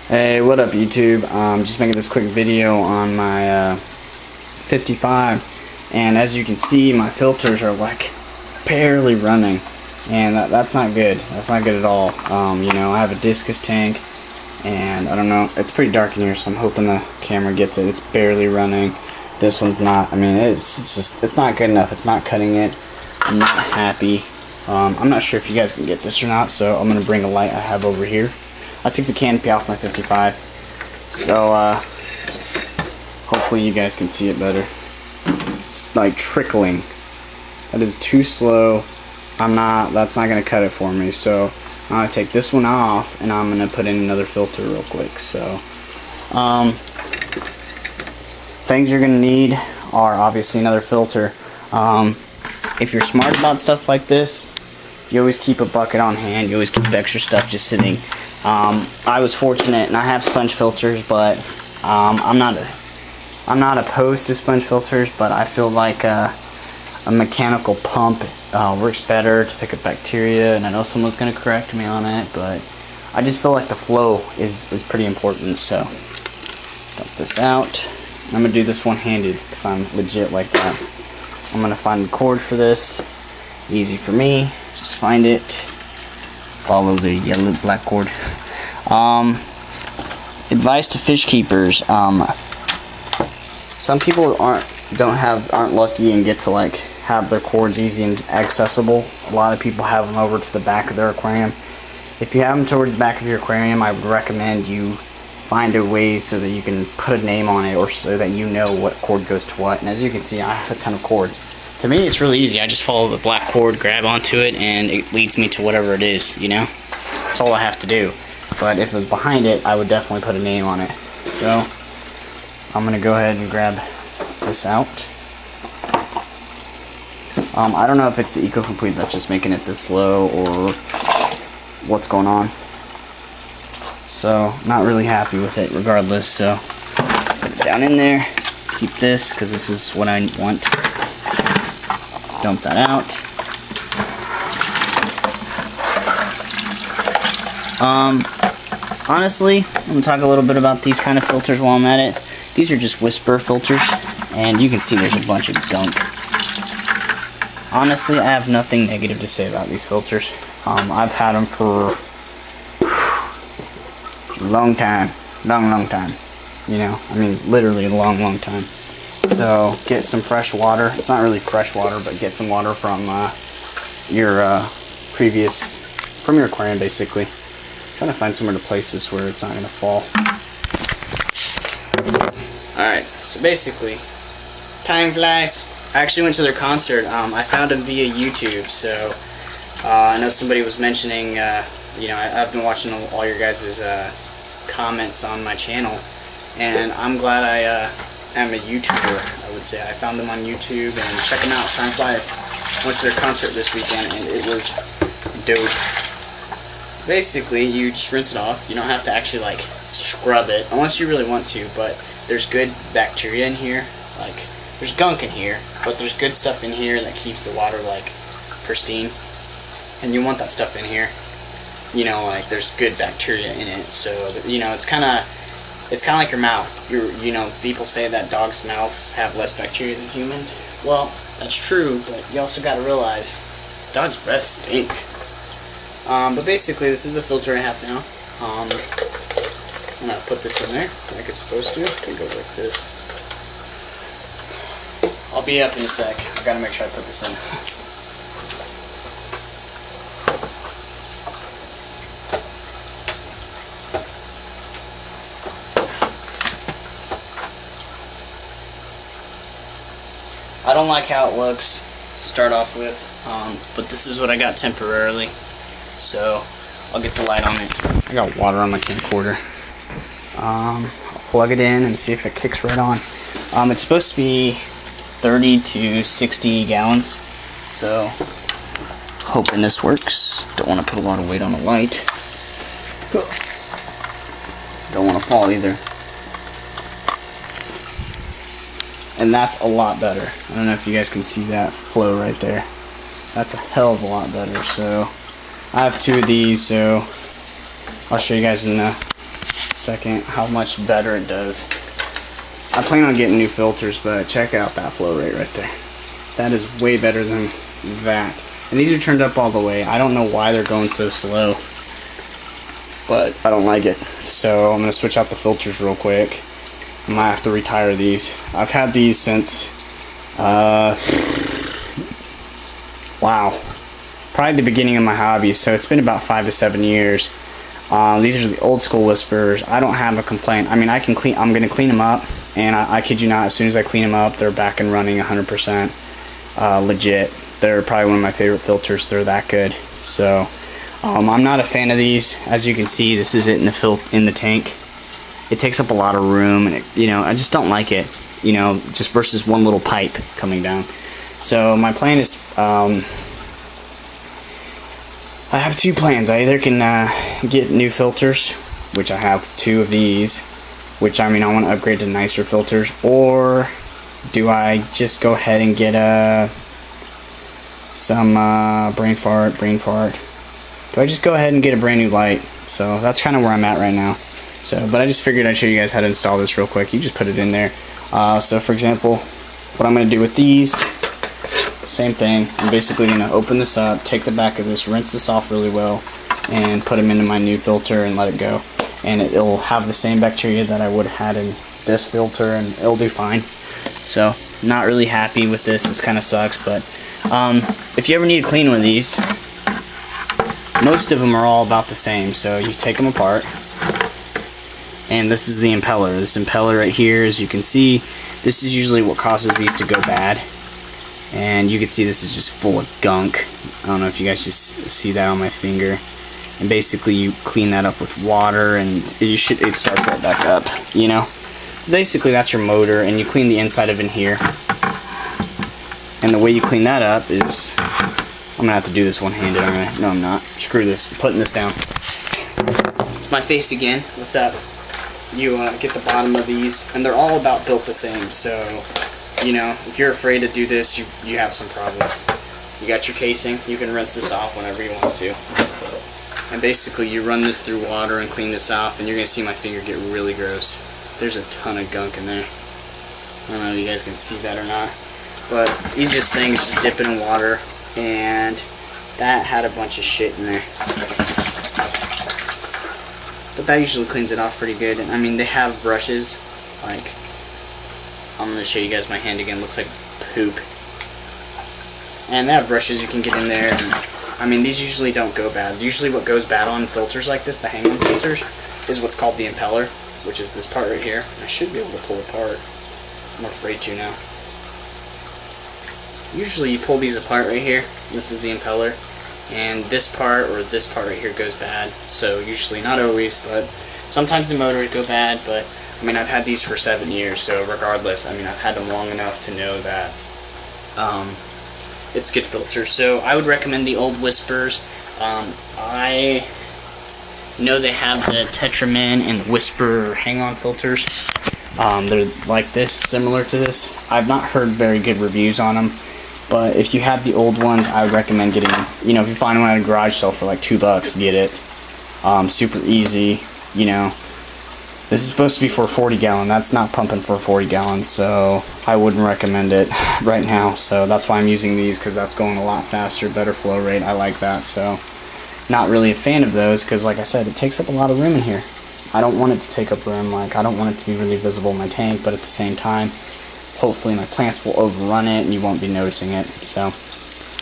Hey, what up YouTube? Just making this quick video on my 55, and as you can see my filters are like barely running, and that's not good. That's not good at all. You know, I have a discus tank, and I don't know, it's pretty dark in here, so I'm hoping the camera gets it. It's barely running. This one's not. I mean, it's not good enough. It's not cutting it. I'm not happy. I'm not sure if you guys can get this or not, so I'm gonna bring a light I have over here. I took the canopy off my 55, so hopefully you guys can see it better. It's like trickling. That is too slow. That's not gonna cut it for me, so I'm gonna take this one off and I'm gonna put in another filter real quick. So things you're gonna need are obviously another filter. If you're smart about stuff like this, you always keep a bucket on hand. You always keep extra stuff just sitting. I was fortunate and I have sponge filters, but I'm not opposed to sponge filters, but I feel like a mechanical pump works better to pick up bacteria, and I know someone's going to correct me on it, but I just feel like the flow is pretty important. So dump this out. I'm going to do this one-handed because I'm legit like that. I'm going to find the cord for this. Easy for me. Just find it. Follow the yellow black cord. Advice to fish keepers. Some people aren't lucky and get to like have their cords easy and accessible. A lot of people have them over to the back of their aquarium. If you have them towards the back of your aquarium, I would recommend you find a way so that you can put a name on it, or so that you know what cord goes to what. And as you can see, I have a ton of cords. To me, it's really easy. I just follow the black cord, grab onto it, and it leads me to whatever it is, you know? That's all I have to do. But if it was behind it, I would definitely put a name on it. So, I'm going to go ahead and grab this out. I don't know if it's the Eco-Complete that's just making it this slow, or what's going on. So, not really happy with it regardless. So, put it down in there. Keep this, because this is what I want. Dump that out. Honestly, I'm going to talk a little bit about these kind of filters while I'm at it. These are just whisper filters, and you can see there's a bunch of gunk. Honestly, I have nothing negative to say about these filters. I've had them for a long time. Long time. You know, I mean, literally a long time. So get some fresh water. It's not really fresh water, but get some water from your aquarium, basically. I'm trying to find somewhere to place this where it's not going to fall. Alright, so basically, time flies. I actually went to their concert. I found them via YouTube, so I know somebody was mentioning, you know, I've been watching all your guys' comments on my channel, and I'm glad I am a YouTuber, I would say. I found them on YouTube, and check them out. Time flies. Went to their concert this weekend, and it was dope. Basically, you just rinse it off. You don't have to actually like scrub it, unless you really want to, but there's good bacteria in here. Like, there's gunk in here, but there's good stuff in here that keeps the water like pristine, and you want that stuff in here. You know, like, there's good bacteria in it, so you know, it's kind of like your mouth. You know, people say that dogs' mouths have less bacteria than humans. Well, that's true, but you also got to realize dogs' breath stink. But basically, this is the filter I have now. I'm gonna put this in there like it's supposed to. It can go like this. I'll be up in a sec. I gotta make sure I put this in. I don't like how it looks to start off with, but this is what I got temporarily. So I'll get the light on it. I got water on my camcorder. I'll plug it in and see if it kicks right on. It's supposed to be 30 to 60 gallons, so hoping this works. Don't want to put a lot of weight on the light. Don't want to fall either. And that's a lot better. I don't know if you guys can see that flow right there. That's a hell of a lot better. So I have two of these, so I'll show you guys in a second how much better it does. I plan on getting new filters, but check out that flow rate right there. That is way better than that. And these are turned up all the way. I don't know why they're going so slow, but I don't like it. So I'm gonna switch out the filters real quick. I might have to retire these. I've had these since, wow, probably the beginning of my hobby. So it's been about 5 to 7 years. These are the old school whispers. I don't have a complaint. I mean, I can clean. I'm gonna clean them up, and I kid you not, as soon as I clean them up, they're back and running 100% legit. They're probably one of my favorite filters. They're that good. So I'm not a fan of these. As you can see, this is it in the tank. It takes up a lot of room, and I just don't like it. Just versus one little pipe coming down. So my plan is, I have 2 plans. I either can get new filters, which I have 2 of these, which I want to upgrade to nicer filters, or do I just go ahead and get some brain fart? Do I just go ahead and get a brand new light? So that's kind of where I'm at right now. But I just figured I'd show you guys how to install this real quick. You just put it in there. So for example, what I'm going to do with these, same thing. I'm basically going to open this up, take the back of this, rinse this off really well, and put them into my new filter and let it go. And it'll have the same bacteria that I would have had in this filter, and it'll do fine. So not really happy with this. This kind of sucks, but if you ever need to clean one of these, most of them are all about the same. So you take them apart, and this is the impeller. This impeller right here, as you can see, this is usually what causes these to go bad. And you can see this is just full of gunk. I don't know if you guys just see that on my finger. And basically you clean that up with water, and it starts right back up, Basically that's your motor, and you clean the inside of it here. And the way you clean that up is, I'm gonna have to do this one-handed, no I'm not. Screw this, I'm putting this down. It's my face again, what's up? You get the bottom of these, and they're all about built the same, so if you're afraid to do this, you have some problems. You got your casing, you can rinse this off whenever you want to. And basically you run this through water and clean this off, and you're going to see my finger get really gross. There's a ton of gunk in there. I don't know if you guys can see that or not. But easiest thing is just dip it in water, and that had a bunch of shit in there. But that usually cleans it off pretty good. And they have brushes, like, I'm going to show you guys my hand again, looks like poop. And they have brushes you can get in there. And, these usually don't go bad. Usually what goes bad on filters like this, the hang-on filters, is what's called the impeller, which is this part right here. I should be able to pull apart. I'm afraid to now. Usually you pull these apart right here. This is the impeller. And this part or this part right here goes bad. So usually, not always, but sometimes the motors go bad. But I've had these for 7 years, so regardless, I've had them long enough to know that it's good filters. So I would recommend the old Whispers. I know they have the Tetramin and Whisper hang-on filters. They're like this, similar to this. I've not heard very good reviews on them, but if you have the old ones, I would recommend getting, if you find one at a garage sale for like $2, get it. Super easy, This is supposed to be for a 40-gallon. That's not pumping for a 40-gallon, so I wouldn't recommend it right now. So that's why I'm using these, because that's going a lot faster, better flow rate. I like that. So not really a fan of those, because like I said, it takes up a lot of room in here. I don't want it to take up room. I don't want it to be really visible in my tank, but at the same time, hopefully my plants will overrun it and you won't be noticing it. So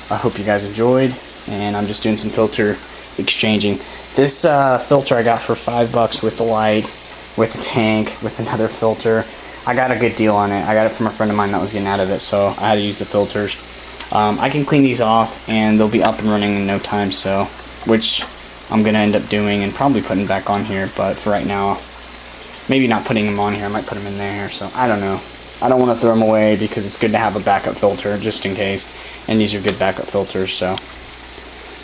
I hope you guys enjoyed, and I'm just doing some filter exchanging. This filter I got for $5 with the light, with the tank, with another filter. I got a good deal on it. I got it from a friend of mine that was getting out of it, so I had to use the filters. I can clean these off and they'll be up and running in no time, so, which I'm gonna end up doing and probably putting back on here, but for right now, maybe not putting them on here. I might put them in there, so I don't know. I don't want to throw them away because it's good to have a backup filter just in case, and these are good backup filters. So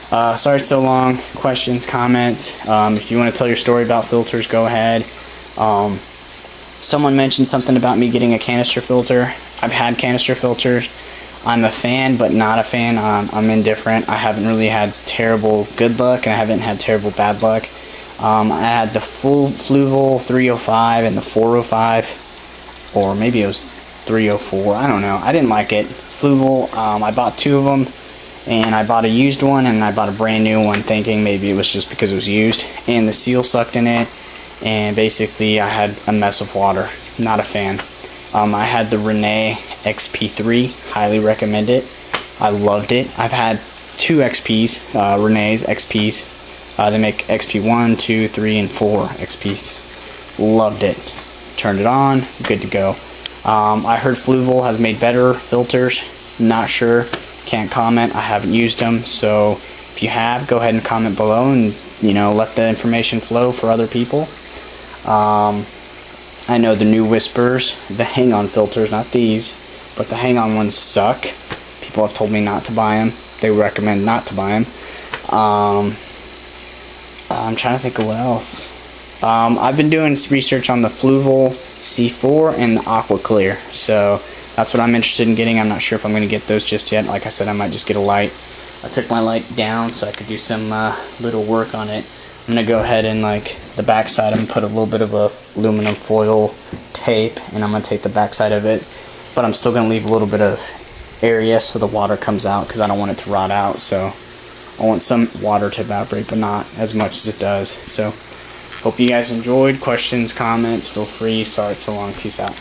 sorry it's so long. Questions, comments, if you want to tell your story about filters, go ahead. Someone mentioned something about me getting a canister filter. I've had canister filters. I'm a fan, but not a fan. I'm indifferent. I haven't really had terrible good luck, and I haven't had terrible bad luck. I had the Fluval 305 and the 405, or maybe it was 304. I don't know. I didn't like it. Fluval. I bought 2 of them, and I bought a used one and I bought a brand new one, thinking maybe it was just because it was used. And the seal sucked in it, and basically I had a mess of water. Not a fan. I had the Renee XP3. Highly recommend it. I loved it. I've had 2 XPs, Renee's XPs. They make XP1, 2, 3, and 4 XPs. Loved it. Turned it on. Good to go. I heard Fluval has made better filters. Not sure. Can't comment. I haven't used them. So if you have, go ahead and comment below and, you know, let the information flow for other people. I know the new Whispers, the hang-on filters, not these, but the hang-on ones suck. People have told me not to buy them. They recommend not to buy them. I'm trying to think of what else. I've been doing research on the Fluval C4 and the Aqua Clear, so that's what I'm interested in getting. I'm not sure if I'm going to get those just yet. Like I said, I might just get a light. I took my light down so I could do some little work on it. I'm going to go ahead and, like, the back side, I'm going to put a little bit of aluminum foil tape, and I'm going to take the back side of it, but I'm still going to leave a little bit of area so the water comes out, because I don't want it to rot out. So I want some water to evaporate, but not as much as it does. So hope you guys enjoyed. Questions, comments, feel free. Sorry it's so long. Peace out.